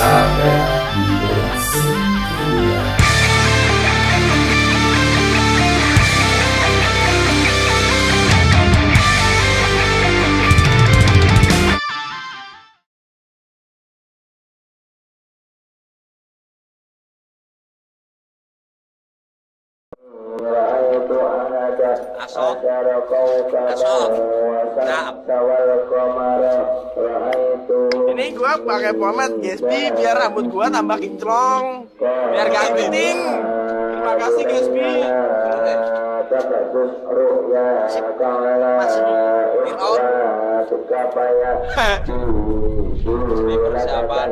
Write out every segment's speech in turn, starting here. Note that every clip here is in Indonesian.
ada di Sekolah. Asok. Ini gua pakai pomade Gatsby biar rambut gua tambah kinclong, biar gak keriting. Terima kasih Gatsby. Masih out. Gatsby persiapan.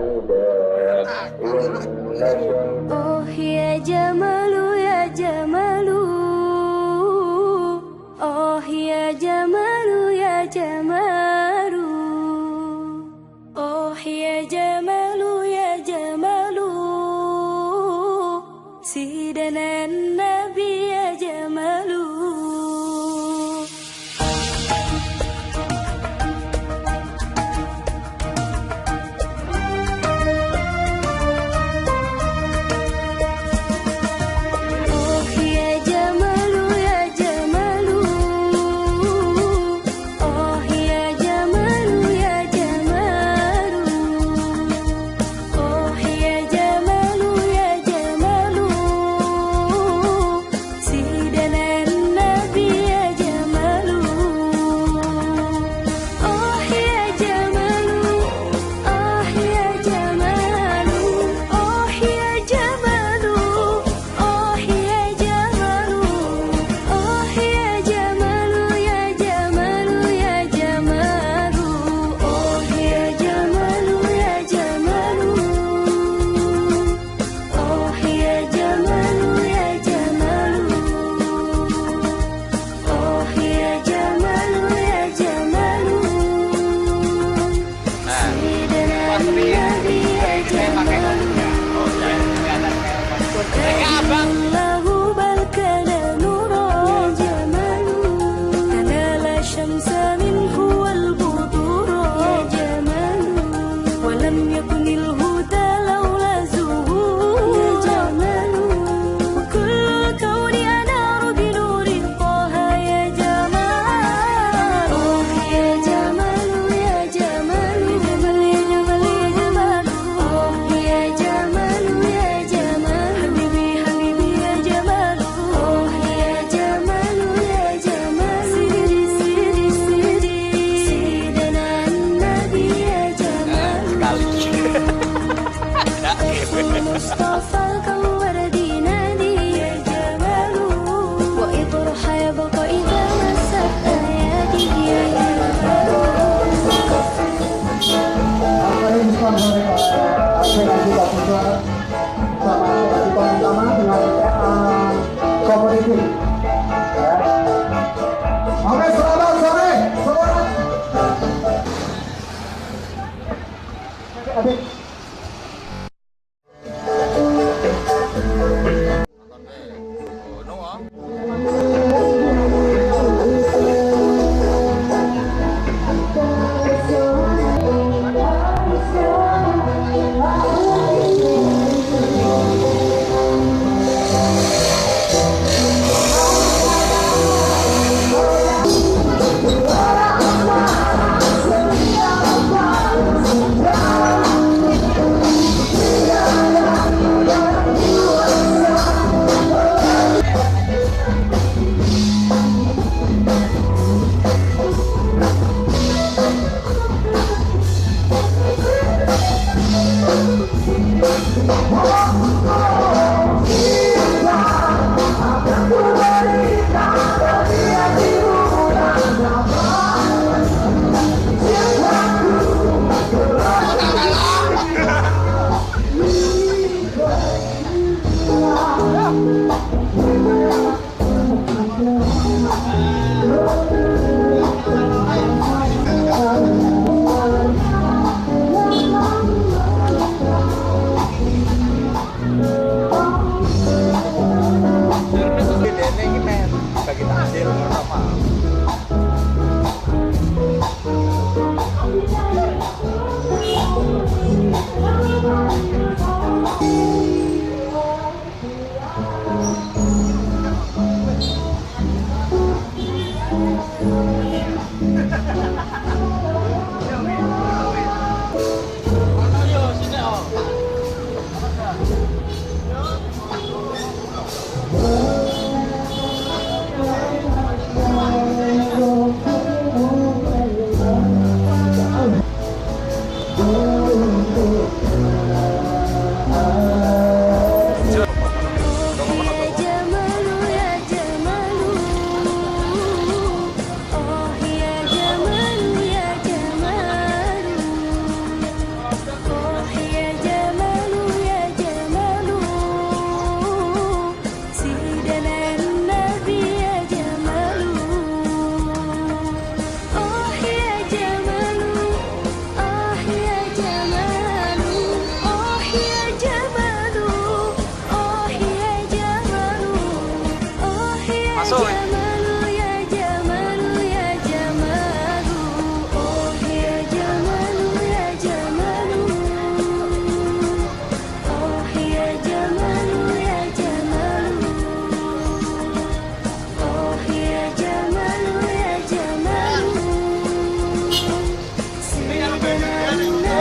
Oh ya Jamalu ya Jamalu, oh ya Jamalu ya Jamalu, oh ya Jamalu ya Jamalu, Sidana Nabi ya Jamalu.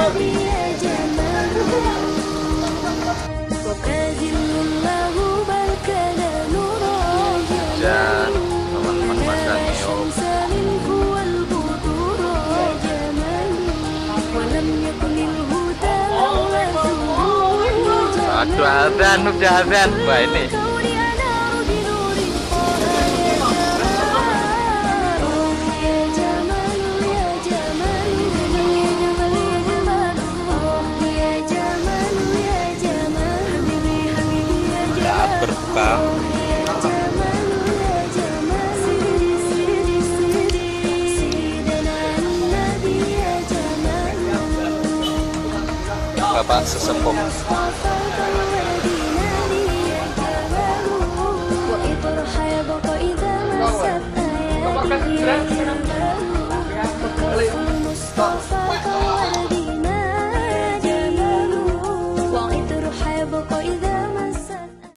النبي يا جمال وكاذل الله بل كان نورا Dan teman-teman masangnya شمس منه والبدور يا جمال ولم يكن الهدى لولا ظهور يا Aduh, azan, udah azan. Wah ini الكون أنار بنور طه يا جمال يا جمال يا جمال يا جمال يا جمال يا جمال حبيبي حبيبي يا جمال berbang. يا جمال يا جمال سيدي سيدي سيدي سيدنا النبي يا جمال Bapak sesepuh. وإطرح يبقى إذا مست آياته